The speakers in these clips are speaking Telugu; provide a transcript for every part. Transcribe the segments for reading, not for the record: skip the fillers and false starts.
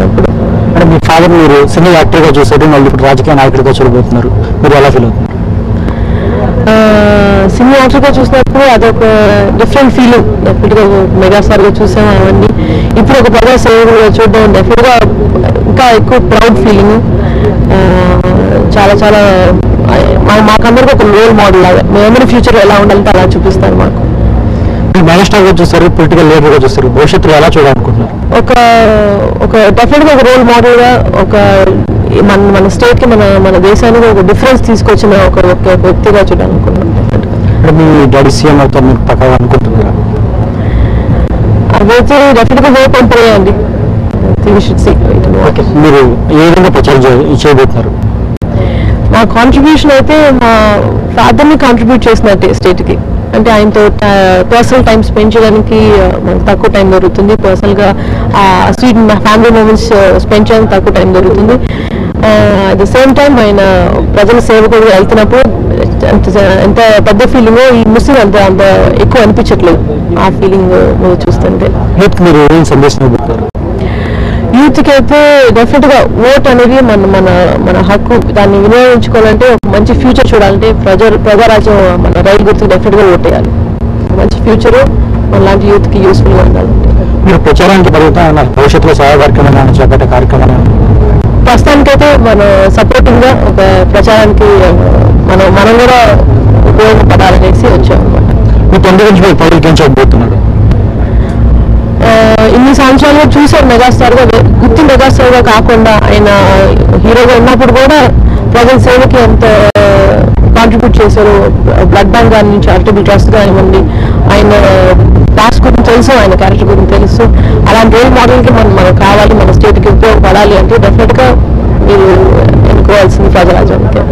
చిన్నప్పుడు. అంటే మీ ఫాదర్ మీరు సినీ యాక్టర్గా చూసారు, మళ్ళీ ఇప్పుడు రాజకీయ నాయకుడిగా చూడబోతున్నారు, మీరు ఎలా ఫీల్ అవుతున్నారు? సినీ యాక్టర్గా చూసినప్పుడు అదొక డిఫరెంట్ ఫీలింగ్. డెఫినెట్గా మెగాస్టార్గా చూసాం అవన్నీ. ఇప్పుడు ఒక ప్రజా సేవకుడుగా చూడడం డెఫినెట్గా ఇంకా ఎక్కువ ప్రౌడ్ ఫీలింగ్. చాలా చాలా మాకందరికీ ఒక రోల్ మోడల్ లాగా మేమందరూ ఫ్యూచర్లో ఎలా ఉండాలంటే అలా చూపిస్తారు మాకు. మెగాస్టార్గా చూస్తారు, పొలిటికల్ లీడర్గా చూస్తారు, భవిష్యత్తులో ఎలా చూడాలనుకుంటున్నారు? ఒక డెఫినెట్గా ఒక రోల్ మోడల్గా ఒక మన స్టేట్కి మన దేశానికి ఒక డిఫరెన్స్ తీసుకొచ్చిన ఒక వ్యక్తిగా చూడాలనుకుంటున్నాను. అంటే మీ డాడీ సీఎం అవుతారు మీరు పక్కగా అనుకుంటున్నారా? అదైతే డెఫినెట్గా హోప్ ఉంటుందండి. మీరు ఏ విధంగా ప్రచారం చేయబోతున్నారు? మా కాంట్రిబ్యూషన్ అయితే మా ఫాదర్ని కాంట్రిబ్యూట్ చేసినట్టే స్టేట్కి. అంటే ఆయనతో పర్సనల్ టైం స్పెండ్ చేయడానికి తక్కువ టైం దొరుకుతుంది. పర్సనల్గా స్వీట్ ఫ్యామిలీ మూమెంట్స్ స్పెండ్ చేయడానికి తక్కువ టైం దొరుకుతుంది. అట్ ద సేమ్ టైం ఆయన ప్రజల సేవకుడు వెళ్తున్నప్పుడు ఎంత పెద్ద ఫీలింగ్ ఈ ముస్లిం అంత ఎక్కువ అనిపించట్లేదు. ఆ ఫీలింగ్ చూస్తుంటే మీరు ఏం సందేశం ఇవ్వబోతున్నారు? యూత్కి అయితే డెఫినెట్గా ఓట్ అనేది మన హక్కు. దాన్ని వినియోగించుకోవాలంటే ఒక మంచి ఫ్యూచర్ చూడాలంటే ప్రజారాజ్యం మన రైలు గుర్తుకు డెఫినెట్గా ఓట్ వేయాలి. మంచి ఫ్యూచర్ మన లాంటి యూత్కి యూస్ఫుల్గా ఉండాలంటే. మీరు ప్రచారానికి పడుగుతా భవిష్యత్తులో సహాయ కార్యక్రమాలు చేపట్టే కార్యక్రమాలు ప్రస్తుతానికైతే మనం సపోర్టింగ్గా ఒక ప్రచారానికి మనం కూడా ఉపయోగపడాలనేసి వచ్చాం అనమాట. మీ తండ్రి గురించి మీరు పౌరులకి ఏం చెప్పబోతున్నారు? ఇన్ని సంవత్సరాలుగా చూసారు మెగాస్టార్గా, గుర్తి మెగాస్టార్గా కాకుండా ఆయన హీరోగా ఉన్నప్పుడు కూడా ప్రజల సేవకి ఎంత కాంట్రిబ్యూట్ చేశారు. బ్లడ్ బ్యాంక్ కానీ చారిటబుల్ ట్రస్ట్ కానివ్వండి, ఆయన పాస్ట్ గురించి తెలుసు, ఆయన క్యారెక్టర్ గురించి తెలుసు. అలాంటి రోల్ మోడల్కి మనం కావాలి, మన స్టేట్కి ఉపయోగపడాలి అంటే డెఫినెట్గా మీరు ఎన్నుకోవాల్సింది ప్రజారాజ్యానికి.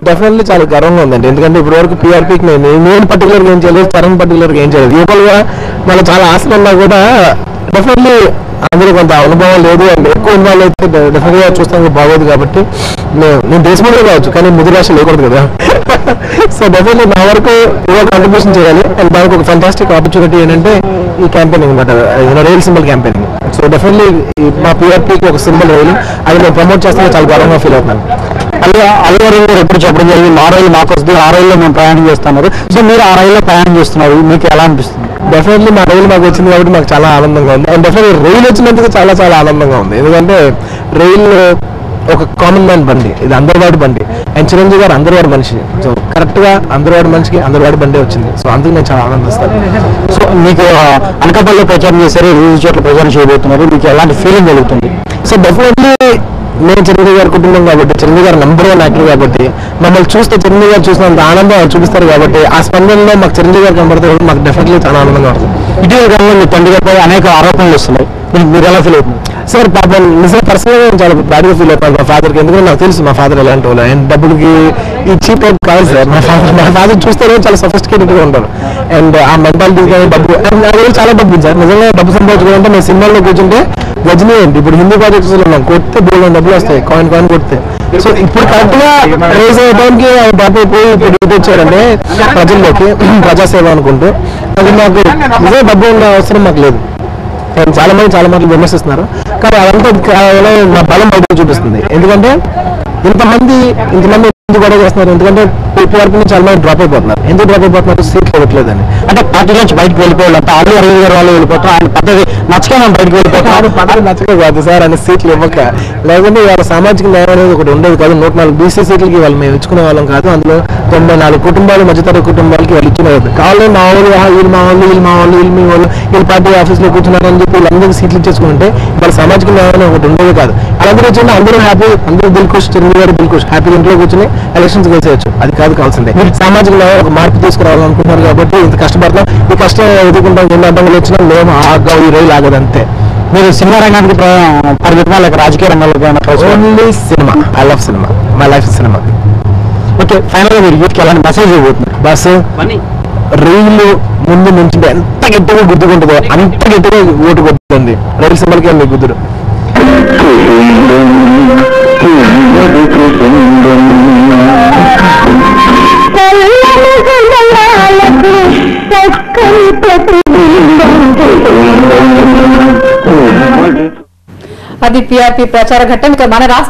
డెఫినెట్లీ చాలా గర్వంగా ఉందండి. ఎందుకంటే ఇప్పుడు వరకు పీఆర్పీకి నేను పర్టికులర్గా ఏం చేయలేదు, తరుణ్ పర్టికులర్గా ఏం చేయలేదు. యూపల్గా మనకు చాలా ఆశలు ఉన్నా కూడా డెఫినెట్లీ అందరూ కొంత అనుభవం లేదు అండ్ ఎక్కువ ఇన్వాల్వ్ అయితే డెఫినెట్గా చూస్తానికి బాగోదు. కాబట్టి నేను దేశంలో కావచ్చు కానీ ముద్దు రాశి లేకూడదు కదా. సో డెఫినెట్లీ నా వరకు ఏదో కాంట్రిబ్యూషన్ చేయాలి. అండ్ దానికి ఒక ఫెంటాస్టిక్ ఆపర్చునిటీ ఏంటంటే ఈ క్యాంపెయినింగ్ అనమాట, rail symbol campaigning. So definitely మా పీఆర్పీకి ఒక సింబల్ రైలు, అది నేను ప్రమోట్ చేస్తే చాలా గర్వంగా ఫీల్ అవుతున్నాను. అల్లు గారు ఎప్పుడు చెప్పడం జరిగింది, ఆ రైలు మాకు వస్తుంది, ఆ రైల్లో మేము ప్రయాణం చేస్తున్నారు. సో మీరు ఆ రైల్లో ప్రయాణం చేస్తున్నారు, మీకు ఎలా అనిపిస్తుంది? డెఫినెట్లీ మా రైలు మాకు వచ్చింది కాబట్టి మాకు చాలా ఆనందంగా ఉంది. అండ్ డెఫినెట్లీ రైలు వచ్చినందుకు చాలా చాలా ఆనందంగా ఉంది. ఎందుకంటే రైలు ఒక కామన్ మ్యాన్ బండి, ఇది అందరివాడి బండి. అండ్ చిరంజీవి గారు అందరివాడి మనిషి. సో కరెక్ట్గా అందరివాడి మనిషికి అందరివాడి బండి వచ్చింది. సో అందుకు నేను చాలా ఆనందిస్తాను. సో మీకు అనకాపల్లిలో ప్రచారం చేశారు, 2 చోట్ల ప్రచారం చేయబోతున్నారు, మీకు ఎలాంటి ఫీలింగ్ కలుగుతుంది? సో డెఫినెట్లీ నేను చిరంజీవి గారి కుటుంబం కాబట్టి, చిరంజీవి గారు నంబర్ 1 యాక్టర్ కాబట్టి, మమ్మల్ని చూస్తే చిరంజీవి గారు చూసినంత ఆనందం చూపిస్తారు కాబట్టి ఆ స్పందనలో మాకు చిరంజీవి గారు కనబడితే మాకు డెఫినెట్లీ చాలా ఆనందంగా ఉంటుంది. ఇటీవల కాలంలో మీ తండ్రి గారిపై అనేక ఆరోపణలు వస్తున్నాయి, మీరు ఎలా ఫీల్ అవుతుంది? సార్ పాపం నిజంగా పర్సనల్గా నేను చాలా బ్యాడ్గా ఫీల్ అవుతాను మా ఫాదర్కి. ఎందుకంటే నాకు తెలుసు మా ఫాదర్ ఎలాంటి వాళ్ళు. అండ్ డబ్బులకి ఈ చీప్ టైప్ కాదు సార్. మా ఫాదర్ చూస్తే చాలా సఫిస్టికేటెడ్గా ఉంటారు. అండ్ ఆ మెంటాలిటీ కానీ డబ్బు, అండ్ నా దగ్గర చాలా డబ్బు ఉంది సార్. నిజంగా డబ్బు సంపాదించుకోవాలంటే నేను సినిమాల్లో కూర్చుంటే గజనీ ఏంటి, ఇప్పుడు హిందీ ప్రాజెక్ట్స్ ఉన్నాం, కొడితే బోల్డ్ డబ్బులు వస్తాయి, కాయిన్ కొడితే. సో ఇప్పుడు కరెక్ట్గా రేజ్ అయ్యడానికి బాబు పోయి ఇప్పుడు ఇది వచ్చారంటే ప్రజల్లోకి ప్రజాసేవ అనుకుంటూ, అది మాకు నిజంగా డబ్బు ఉండే అవసరం మాకు లేదు. చాలా మంది విమర్శిస్తున్నారు కానీ అదంతా నా బలం బయట చూపిస్తుంది. ఎందుకంటే ఇంతమంది గొడవ చేస్తున్నారు. ఎందుకంటే పీఆర్పీ చాలా మంది డ్రాప్ అయిపోతున్నారు. ఎందుకు డ్రాప్ అయిపోతున్నారు? సీట్లు ఇవ్వట్లేదని. అంటే పార్టీ నుంచి బయటకు వెళ్ళిపోవాలంటే అల్లు అరవింద్ గారు వాళ్ళు వెళ్ళిపోతారు, ఆయన పద్ధతి నచ్చక మనం బయటకు వెళ్ళిపోతాం. పద్ధతి నచ్చక కాదు సార్ అని సీట్లు ఇవ్వక, లేకుంటే వాళ్ళ సామాజిక న్యాయం అనేది ఒకటి ఉండేది కాదు. 104 బీసీ సీట్లకి వాళ్ళు మేము ఇచ్చుకునే వాళ్ళం కాదు. అందులో 94 కుటుంబాలు మధ్యతరగతి కుటుంబాలకి వాళ్ళు ఇచ్చుకునేది. కావాలి మా వాళ్ళు వీళ్ళు మా వాళ్ళు వీళ్ళు పార్టీ ఆఫీస్లో కూర్చున్నారని చెప్పి వీళ్ళందరికీ సీట్లు ఇచ్చేసుకుంటే వాళ్ళ సామాజిక న్యాయం ఒకటి ఉండేది కాదు. అలాంటి వచ్చింది అందరూ హ్యాపీ, అందరూ దిల్ఖుష్, చిరంజీవి గారు దిల్ఖుష్, హ్యాపీ ఇంట్లో కూర్చొని ఎలక్షన్స్ గెలిచేయచ్చు. అది కాదు కావాల్సిందే. సామాజిక న్యాయం ఒక మార్పు తీసుకురావాలనుకుంటున్నారు కాబట్టి ఇంత కష్టపడతాం. ఈ కష్టం ఎదుర్కొంటాం. ఎన్ని అడ్డంకులు వచ్చినా మేము ఈ రైలు ఆగదంతే. మీరు సినిమా రంగానికి పరిమితమా లేక రాజకీయ రంగంలో? Only cinema. I love cinema. My life cinema. Okay, ఫైనల్గా మీరు యూత్కి ఎలాంటి మెసేజ్ ఇవ్వబోతున్నారు? బస్సు రైలు ముందు నుంచి ఎంత గట్టిగా గుద్దుకుంటుందో అంత గట్టిగా ఓటు కొడుతుంది. రైలు సింబల్కి గుద్దురు. అది పిఆర్పి ప్రచార ఘట్టం. ఇక మన రాష్ట్ర